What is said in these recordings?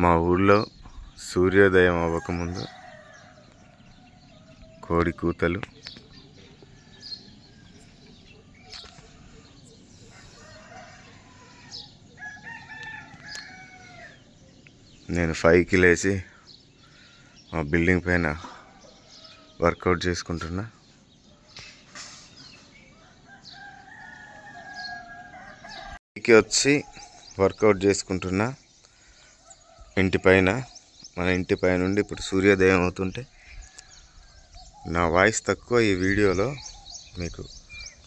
మా ఊళ్ళో సూర్యోదయం అవ్వకముందు కోడి కూతలు, నేను 5కి లేచి మా బిల్డింగ్ పైన వర్కౌట్ చేసుకుంటున్నా. వచ్చి వర్కౌట్ చేసుకుంటున్నా ఇంటి పైన. మన ఇంటి పైన నుండి ఇప్పుడు సూర్యోదయం అవుతుంటే నా వాయిస్ తక్కువ ఈ వీడియోలో మీకు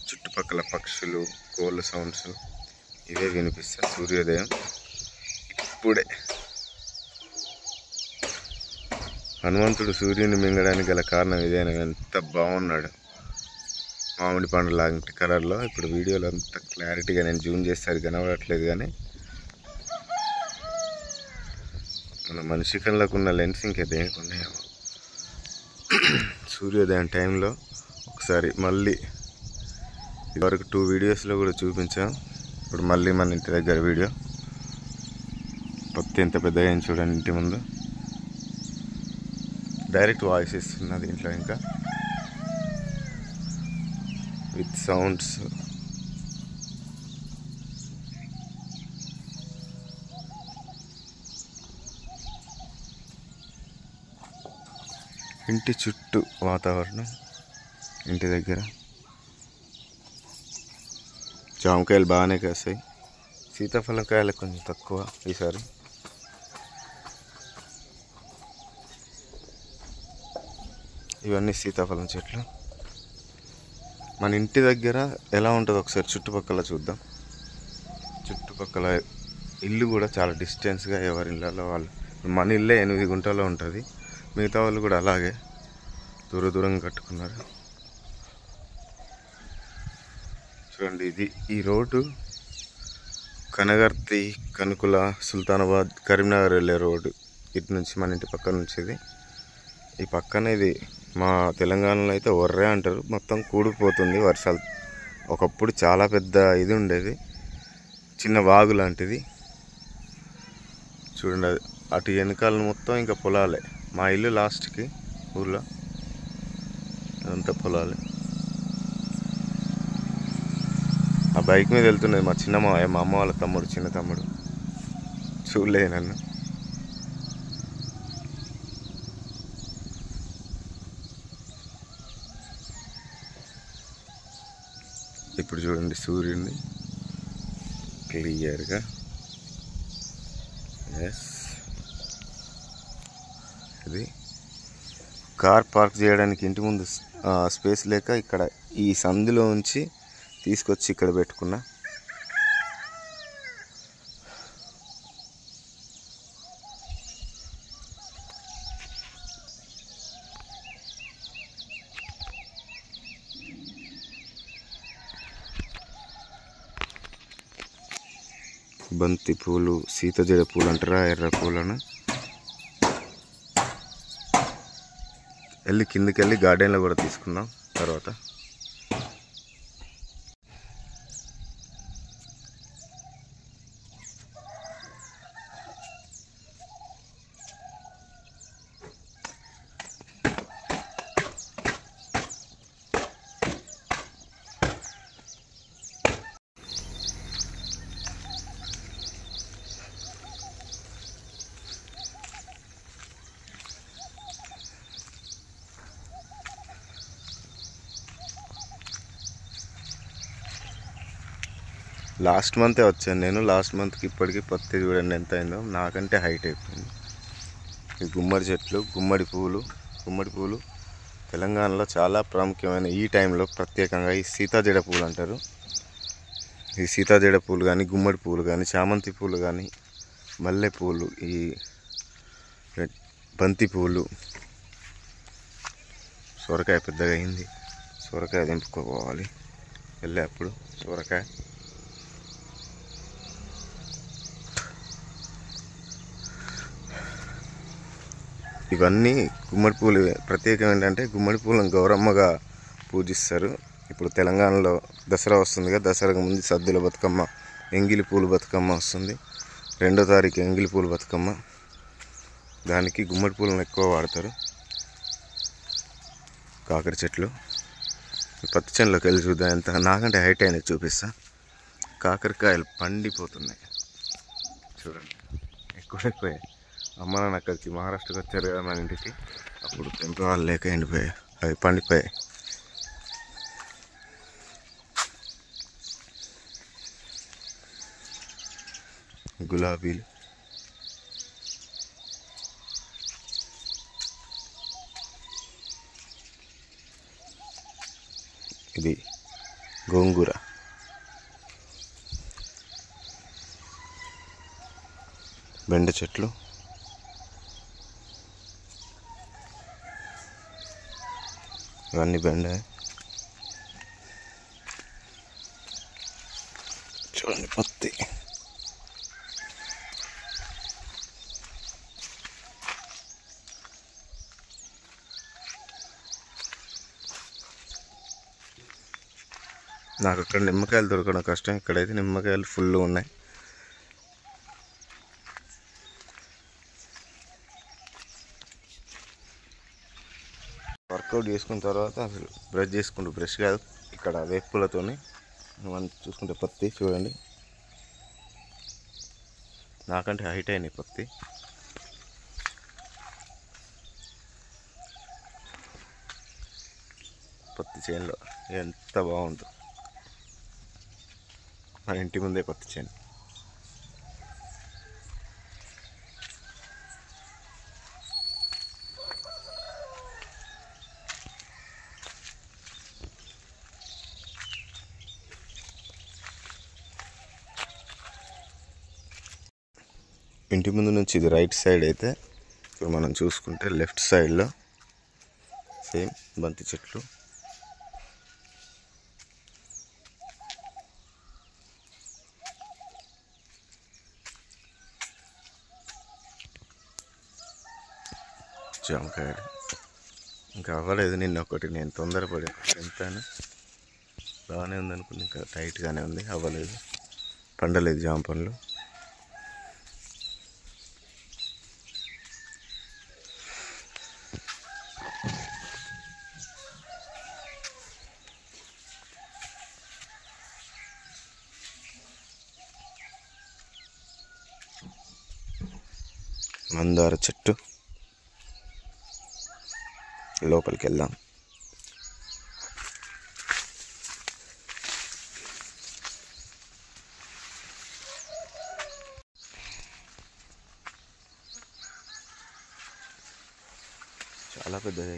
చుట్టుపక్కల పక్షులు, కోళ్ళ సౌండ్స్ ఇవే వినిపిస్తాయి. సూర్యోదయం ఇప్పుడే. హనుమంతుడు సూర్యుని మింగడానికి గల కారణం ఇదేనా? ఎంత బాగున్నాడు, మామిడి పండు లాంటి కలర్లో. ఇప్పుడు వీడియోలో అంత క్లారిటీగా నేను జూమ్ చేస్తే కనబడట్లేదు, కానీ మన మనిషి కళ్ళకు ఉన్న లెన్స్ ఇంకా దేనికి ఉన్నాయేమో. సూర్యోదయం టైంలో ఒకసారి మళ్ళీ ఇదివరకు 2 వీడియోస్లో కూడా చూపించాం. ఇప్పుడు మళ్ళీ మన ఇంటి దగ్గర వీడియో. పత్తి ఎంత పెద్దగా అయింది చూడండి ఇంటి ముందు. డైరెక్ట్ వాయిస్ ఇస్తున్నా దీంట్లో, ఇంకా విత్ సౌండ్స్. ఇంటి చుట్టూ వాతావరణం, ఇంటి దగ్గర జామకాయలు బాగానే కాస్తాయి. సీతాఫలం కాయలు కొంచెం తక్కువ ఈసారి. ఇవన్నీ సీతాఫలం చెట్లు. మన ఇంటి దగ్గర ఎలా ఉంటుందో ఒకసారి చుట్టుపక్కల చూద్దాం. చుట్టుపక్కల ఇల్లు కూడా చాలా డిస్టెన్స్గా, ఎవరి ఇళ్ళలో వాళ్ళు. మన ఇల్లే 8 గుంటలో ఉంటుంది, మిగతా వాళ్ళు కూడా అలాగే దూరంగా కట్టుకున్నారు. చూడండి, ఇది ఈ రోడ్డు కనగర్తి, కనుకుల, సుల్తానాబాద్, కరీంనగర్ వెళ్ళే రోడ్డు. ఇటు నుంచి మన ఇంటి పక్క నుంచి ఇది. ఈ పక్కన ఇది మా తెలంగాణలో అయితే ఒర్రే అంటారు. మొత్తం కూడిపోతుంది వర్షాలు. ఒకప్పుడు చాలా పెద్ద ఇది ఉండేది, చిన్న వాగు లాంటిది. చూడండి, అటు వెనకాల మొత్తం ఇంకా పొలాలే. మా ఇల్లు లాస్ట్కి ఊర్లో అదంతా పొలాలే. ఆ బైక్ మీద వెళ్తున్నది మా మా అమ్మ వాళ్ళ తమ్ముడు, చిన్న తమ్ముడు. చూడలేదు నన్ను. ఇప్పుడు చూడండి సూర్యుడిని క్లియర్గా. ఎస్, ఇది కార్ పార్క్ చేయడానికి ఇంటి ముందు స్పేస్ లేక ఇక్కడ ఈ సందులో ఉంచి తీసుకొచ్చి ఇక్కడ పెట్టుకున్నా. బంతి పూలు, సీతజడ పూలు అంటారా, ఎర్ర పూలను. వెళ్ళి కిందికి వెళ్ళి గార్డెన్లో కూడా తీసుకుందాం తర్వాత. లాస్ట్ మంతే వచ్చాను నేను. లాస్ట్ మంత్కి ఇప్పటికీ పత్తి చూడండి ఎంత అయిందో, నాకంటే హైట్ అయిపోయింది. ఈ గుమ్మడి చెట్లు, గుమ్మడి పువ్వులు తెలంగాణలో చాలా ప్రాముఖ్యమైన. ఈ టైంలో ప్రత్యేకంగా ఈ సీతాజడ పూలు అంటారు. ఈ సీతాజడ పూలు కానీ, గుమ్మడి పూలు కానీ, చామంతి పూలు కానీ, మల్లె పూలు, ఈ బంతి పూలు. సొరకాయ పెద్దగా అయింది, సొరకాయ దింపుకోవాలి వెళ్ళేప్పుడు. సొరకాయ ఇవన్నీ గుమ్మడి పూలు. ప్రత్యేకం ఏంటంటే గుమ్మడి పూలను గౌరమ్మగా పూజిస్తారు. ఇప్పుడు తెలంగాణలో దసరా వస్తుంది కదా, దసరాకు ముందు సద్దుల బతుకమ్మ, ఎంగిలి పూలు బతుకమ్మ వస్తుంది. 2వ తారీఖు ఎంగిలి పూలు బతుకమ్మ. దానికి గుమ్మడి పూలను ఎక్కువ వాడతారు. కాకర చెట్లు పత్తి చేనులోకి వెళ్ళి చూద్దాం. ఎంత నాకంటే హైట్ అయినది చూపిస్తా. కాకరకాయలు పండిపోతున్నాయి చూడండి, ఎక్కువైపోయాయి. అమ్మ నాన్న అక్కడికి మహారాష్ట్రకి వచ్చారు కదా మన ఇంటికి, అప్పుడు తెంపే వాళ్ళు లేక ఎండిపోయాయి, అవి పండిపోయాయి. గులాబీలు, ఇది గోంగూర, బెండ చెట్లు, ఇవన్నీ బెండ. చూడండి పత్తి, నాకు అక్కడ నిమ్మకాయలు దొరకడం కష్టం, ఇక్కడైతే నిమ్మకాయలు ఫుల్ ఉన్నాయి. వర్కౌట్ చేసుకున్న తర్వాత అసలు బ్రష్ చేసుకుంటూ, బ్రష్ కాదు ఇక్కడ వేపులతోని మనం చూసుకుంటే పత్తి చూడండి, నాకంటే హైట్ అయినాయి పత్తి. పత్తి చేనులో ఎంత బాగుంటుంది, మన ఇంటి ముందే పత్తి చేను. ఇంటి ముందు నుంచి ఇది రైట్ సైడ్ అయితే, ఇప్పుడు మనం చూసుకుంటే లెఫ్ట్ సైడ్లో సేమ్ బంతి చెట్లు, జామకాయలు. ఇంకా అవ్వలేదు, నిన్న ఒకటి నేను తొందరపడి ఎంతైనా బాగానే ఉందనుకుని ఇంకా టైట్గానే ఉంది, అవ్వలేదు, పండలేదు జామ పండ్లు. మందార చెట్టు, లోపలికి వెళ్దాం. చాలా పెద్దది.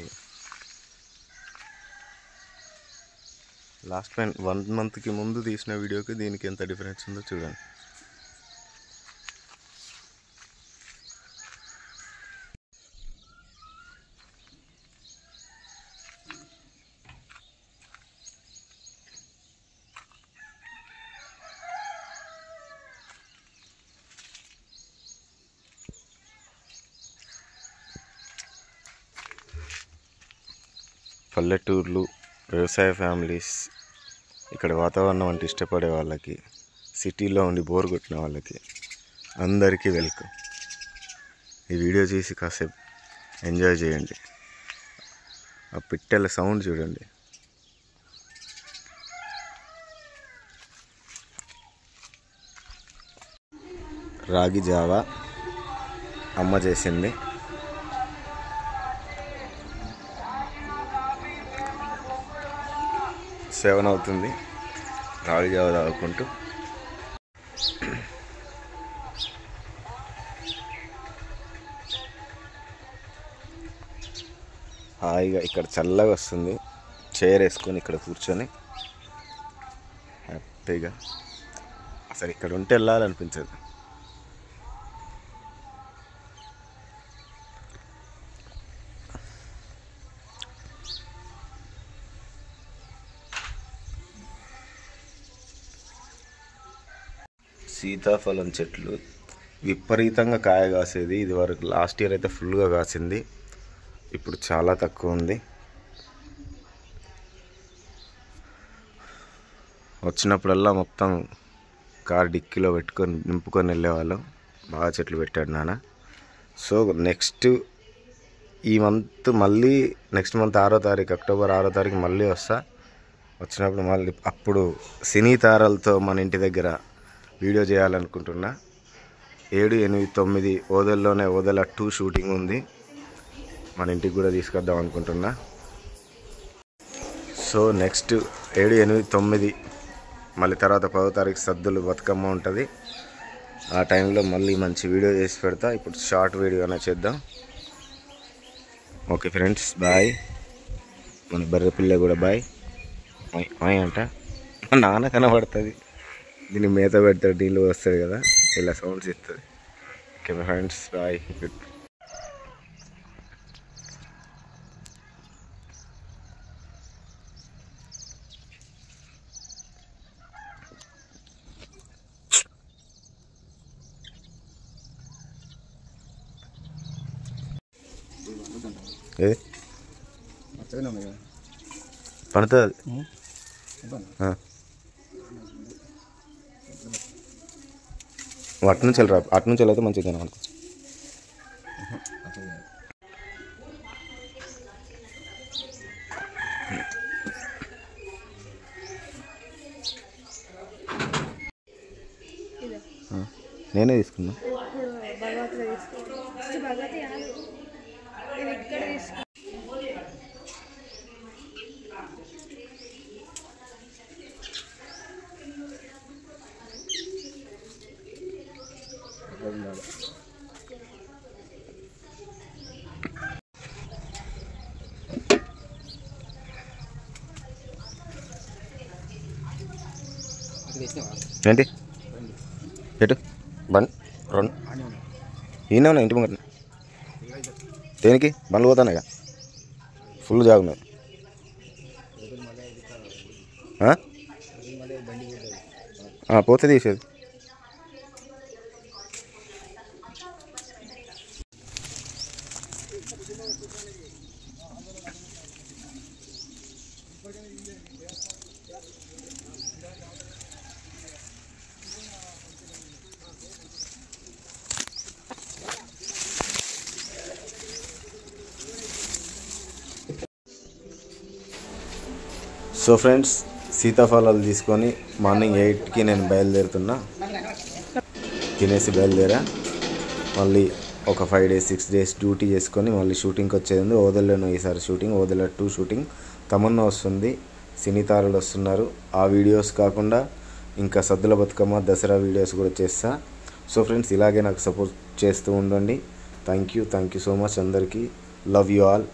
లాస్ట్ 1 మంత్కి ముందు తీసిన వీడియోకి దీనికి ఎంత డిఫరెన్స్ ఉందో చూడండి. పల్లెటూర్లు, వ్యవసాయ ఫ్యామిలీస్, ఇక్కడ వాతావరణం అంటే ఇష్టపడే వాళ్ళకి, సిటీలో ఉండి బోర్ కొట్టిన వాళ్ళకి అందరికీ వెల్కమ్. ఈ వీడియో చూసి కాసేపు ఎంజాయ్ చేయండి. ఆ పిట్టెల సౌండ్ చూడండి. రాగి జావా అమ్మ చేసింది. సెవెన్ అవుతుంది, రాగి జావ తాగుకుంటూ. హాయిగా ఇక్కడ చల్లగా వస్తుంది, చైర్ వేసుకొని ఇక్కడ కూర్చొని హ్యాపీగా, అసలు ఇక్కడ ఉంటే వెళ్ళాలనిపించదు. సీతాఫలం చెట్లు విపరీతంగా కాయ కాసేది. ఇది వరకు లాస్ట్ ఇయర్ అయితే ఫుల్గా కాసింది, ఇప్పుడు చాలా తక్కువ ఉంది. వచ్చినప్పుడల్లా మొత్తం కార్ డిక్కీలో పెట్టుకొని నింపుకొని వెళ్ళేవాళ్ళం. బాగా చెట్లు పెట్టాడు నాన్న. సో నెక్స్ట్ ఈ మంత్ మళ్ళీ నెక్స్ట్ మంత్ 6వ తారీఖు అక్టోబర్ 6వ తారీఖు మళ్ళీ వచ్చినప్పుడు మళ్ళీ అప్పుడు సినీ తారలతో మన ఇంటి దగ్గర వీడియో చేయాలనుకుంటున్నా. 7, 8, 9 ఓదెల్లోనే ఓదెల 2 షూటింగ్ ఉంది. మన ఇంటికి కూడా తీసుకొద్దాం అనుకుంటున్నా. సో నెక్స్ట్ 7, 8, 9 మళ్ళీ తర్వాత 10వ తారీఖు సద్దులు బతుకమ్మ ఉంటుంది. ఆ టైంలో మళ్ళీ మంచి వీడియో చేసి పెడతా. ఇప్పుడు షార్ట్ వీడియో అయినా చేద్దాం. Okay friends, bye. మన బర్రె పిల్ల కూడా బాయ్ అంట. నాన్న కనబడుతుంది, దీన్ని మేత పెడతాడు, నీళ్ళు వస్తుంది కదా, ఇలా సౌండ్స్ ఇస్తుంది. Okay friends, bye. గుడ్. ఏది పడుతుంది అటు నుంచి వెళ్ళరా, అటు నుంచి వెళ్ళైతే మంచిగా అనుకో. నేనే తీసుకున్నా. ఏంటి ఎటు బండి 2 ఈయన ఉన్నా ఇంటి ముంగట. దేనికి బండ్లు పోతానే ఫుల్ జాగున్నారు. పోతే తీసేది. సో ఫ్రెండ్స్, సీతాఫలాలు తీసుకొని మార్నింగ్ 8కి నేను బయలుదేరుతున్నా. తినేసి బయలుదేరా. మళ్ళీ ఒక 5 days 6 days డ్యూటీ చేసుకొని మళ్ళీ షూటింగ్కి వచ్చేది ఉంది. ఓదెల్లోనూ ఈసారి షూటింగ్, ఓదెల 2 షూటింగ్. తమన్నా వస్తుంది, సినీ తారలు వస్తున్నారు. ఆ వీడియోస్ కాకుండా ఇంకా సద్దుల బతుకమ్మ, దసరా వీడియోస్ కూడా చేస్తా. సో ఫ్రెండ్స్, ఇలాగే నాకు సపోర్ట్ చేస్తూ ఉండండి. థ్యాంక్ యూ సో మచ్ అందరికీ. Love you all.